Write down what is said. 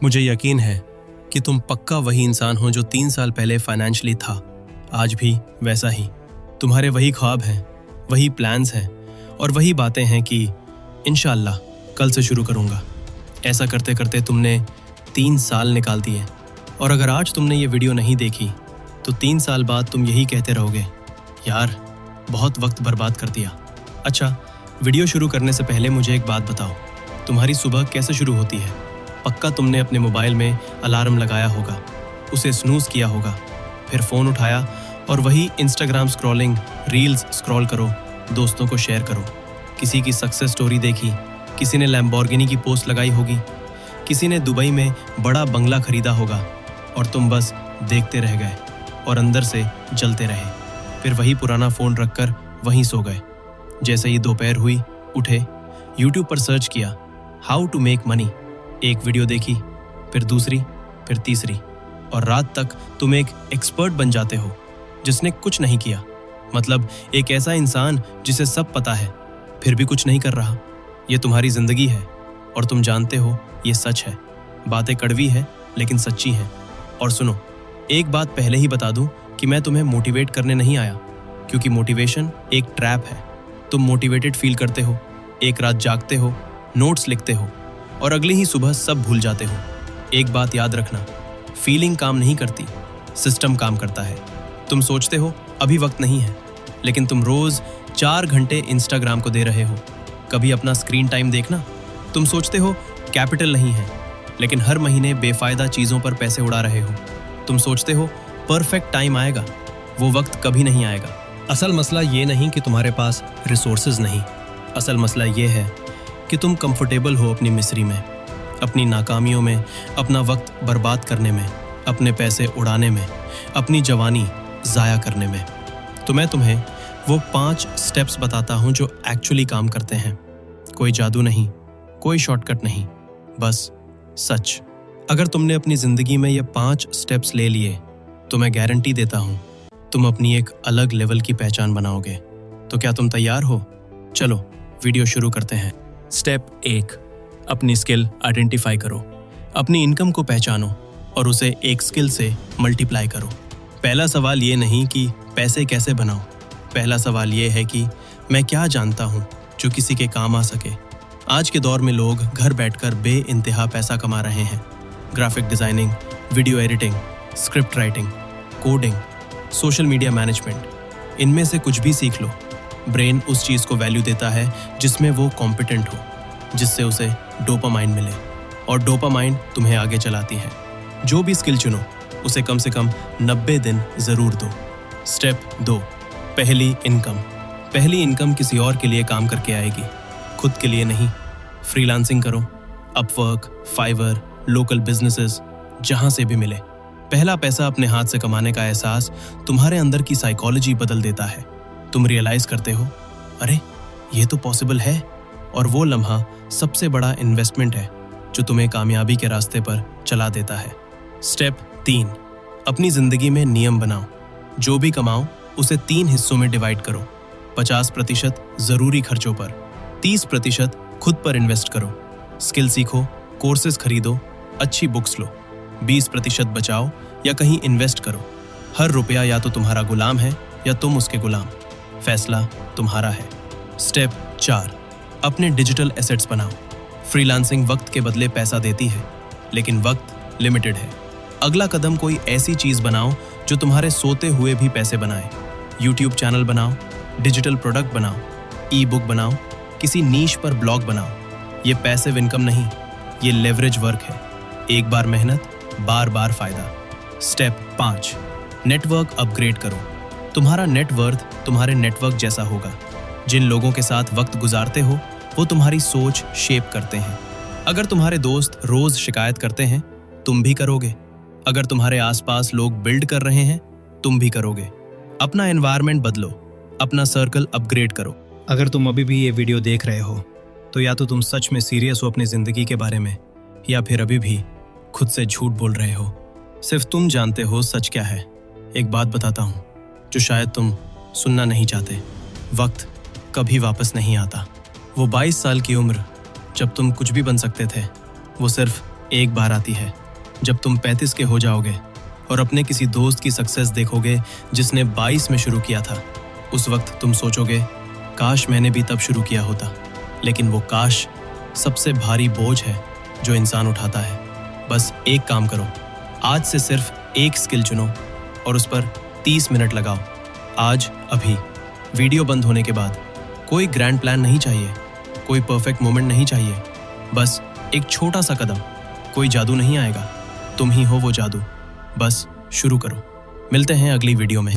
मुझे यकीन है कि तुम पक्का वही इंसान हो जो 3 साल पहले फाइनेंशियली था, आज भी वैसा ही। तुम्हारे वही ख्वाब हैं, वही प्लान्स हैं और वही बातें हैं कि इंशाअल्लाह कल से शुरू करूँगा। ऐसा करते करते तुमने 3 साल निकाल दिए और अगर आज तुमने ये वीडियो नहीं देखी तो 3 साल बाद तुम यही कहते रहोगे, यार बहुत वक्त बर्बाद कर दिया। अच्छा, वीडियो शुरू करने से पहले मुझे एक बात बताओ, तुम्हारी सुबह कैसे शुरू होती है? पक्का तुमने अपने मोबाइल में अलार्म लगाया होगा, उसे स्नूज़ किया होगा, फिर फ़ोन उठाया और वही इंस्टाग्राम स्क्रॉलिंग, रील्स स्क्रॉल करो, दोस्तों को शेयर करो। किसी की सक्सेस स्टोरी देखी, किसी ने लैम्बोर्गिनी की पोस्ट लगाई होगी, किसी ने दुबई में बड़ा बंगला खरीदा होगा और तुम बस देखते रह गए और अंदर से जलते रहे। फिर वही पुराना फ़ोन रखकर वहीं सो गए। जैसे ही दोपहर हुई, उठे, यूट्यूब पर सर्च किया हाउ टू मेक मनी, एक वीडियो देखी, फिर दूसरी, फिर तीसरी और रात तक तुम एक एक्सपर्ट बन जाते हो जिसने कुछ नहीं किया। मतलब एक ऐसा इंसान जिसे सब पता है फिर भी कुछ नहीं कर रहा। ये तुम्हारी जिंदगी है और तुम जानते हो ये सच है। बातें कड़वी है लेकिन सच्ची हैं। और सुनो, एक बात पहले ही बता दूं कि मैं तुम्हें मोटिवेट करने नहीं आया, क्योंकि मोटिवेशन एक ट्रैप है। तुम मोटिवेटेड फील करते हो, एक रात जागते हो, नोट्स लिखते हो और अगली ही सुबह सब भूल जाते हो। एक बात याद रखना, फीलिंग काम नहीं करती, सिस्टम काम करता है। तुम सोचते हो अभी वक्त नहीं है, लेकिन तुम रोज 4 घंटे इंस्टाग्राम को दे रहे हो। कभी अपना स्क्रीन टाइम देखना। तुम सोचते हो कैपिटल नहीं है, लेकिन हर महीने बेफायदा चीज़ों पर पैसे उड़ा रहे हो। तुम सोचते हो परफेक्ट टाइम आएगा, वो वक्त कभी नहीं आएगा। असल मसला ये नहीं कि तुम्हारे पास रिसोर्सेज नहीं, असल मसला ये है कि तुम कंफर्टेबल हो अपनी मिस्री में, अपनी नाकामियों में, अपना वक्त बर्बाद करने में, अपने पैसे उड़ाने में, अपनी जवानी ज़ाया करने में। तो मैं तुम्हें वो 5 स्टेप्स बताता हूँ जो एक्चुअली काम करते हैं। कोई जादू नहीं, कोई शॉर्टकट नहीं, बस सच। अगर तुमने अपनी ज़िंदगी में ये 5 स्टेप्स ले लिए तो मैं गारंटी देता हूँ तुम अपनी एक अलग लेवल की पहचान बनाओगे। तो क्या तुम तैयार हो? चलो वीडियो शुरू करते हैं। स्टेप 1, अपनी स्किल आइडेंटिफाई करो। अपनी इनकम को पहचानो और उसे एक स्किल से मल्टीप्लाई करो। पहला सवाल ये नहीं कि पैसे कैसे बनाऊं, पहला सवाल ये है कि मैं क्या जानता हूं जो किसी के काम आ सके। आज के दौर में लोग घर बैठकर बेइंतहा पैसा कमा रहे हैं। Graphic designing, video editing, script writing, coding, social media management, इनमें से कुछ भी सीख लो। ब्रेन उस चीज़ को वैल्यू देता है जिसमें वो कॉम्पिटेंट हो, जिससे उसे डोपामाइन मिले और डोपामाइन तुम्हें आगे चलाती है। जो भी स्किल चुनो उसे कम से कम 90 दिन ज़रूर दो। स्टेप 2, पहली इनकम। पहली इनकम किसी और के लिए काम करके आएगी, खुद के लिए नहीं। फ्रीलांसिंग करो, अपवर्क, फाइवर, लोकल बिजनेसेस, जहाँ से भी मिले। पहला पैसा अपने हाथ से कमाने का एहसास तुम्हारे अंदर की साइकोलॉजी बदल देता है। तुम रियलाइज करते हो, अरे ये तो पॉसिबल है, और वो लम्हा सबसे बड़ा इन्वेस्टमेंट है जो तुम्हें कामयाबी के रास्ते पर चला देता है। स्टेप 3, अपनी जिंदगी में नियम बनाओ। जो भी कमाओ उसे 3 हिस्सों में डिवाइड करो। 50% जरूरी खर्चों पर, 30% खुद पर इन्वेस्ट करो। स्किल सीखो, कोर्सेज खरीदो, अच्छी बुक्स लो। 20% बचाओ या कहीं इन्वेस्ट करो। हर रुपया या तो तुम्हारा गुलाम है या तुम उसके गुलाम। फैसला तुम्हारा है। स्टेप 4, अपने डिजिटल एसेट्स बनाओ। फ्रीलांसिंग वक्त के बदले पैसा देती है, लेकिन वक्त लिमिटेड है। अगला कदम कोई ऐसी चीज़ बनाओ जो तुम्हारे सोते हुए भी पैसे बनाए। यूट्यूब चैनल बनाओ, डिजिटल प्रोडक्ट बनाओ, ई बुक बनाओ, किसी नीश पर ब्लॉग बनाओ। ये पैसिव इनकम नहीं, ये लेवरेज वर्क है। एक बार मेहनत, बार बार फायदा। स्टेप 5, नेटवर्क अपग्रेड करो। तुम्हारा नेटवर्थ तुम्हारे नेटवर्क जैसा होगा। जिन लोगों के साथ वक्त गुजारते हो वो तुम्हारी सोच शेप करते हैं। अगर तुम्हारे दोस्त रोज शिकायत करते हैं, तुम भी करोगे। अगर तुम्हारे आसपास लोग बिल्ड कर रहे हैं, तुम भी करोगे। अपना एनवायरनमेंट बदलो, अपना सर्कल अपग्रेड करो। अगर तुम अभी भी ये वीडियो देख रहे हो तो या तो तुम सच में सीरियस हो अपनी जिंदगी के बारे में, या फिर अभी भी खुद से झूठ बोल रहे हो। सिर्फ तुम जानते हो सच क्या है। एक बात बताता हूँ जो शायद तुम सुनना नहीं चाहते। वक्त कभी वापस नहीं आता। वो 22 साल की उम्र जब तुम कुछ भी बन सकते थे, वो सिर्फ एक बार आती है जब तुम 35 के हो जाओगे और अपने किसी दोस्त की सक्सेस देखोगे जिसने 22 में शुरू किया था। उस वक्त तुम सोचोगे, काश मैंने भी तब शुरू किया होता। लेकिन वो काश सबसे भारी बोझ है जो इंसान उठाता है। बस एक काम करो, आज से सिर्फ एक स्किल चुनो और उस पर 30 मिनट लगाओ। आज, अभी। वीडियो बंद होने के बाद। कोई ग्रैंड प्लान नहीं चाहिए, कोई परफेक्ट मोमेंट नहीं चाहिए, बस एक छोटा सा कदम। कोई जादू नहीं आएगा, तुम ही हो वो जादू। बस शुरू करो। मिलते हैं अगली वीडियो में।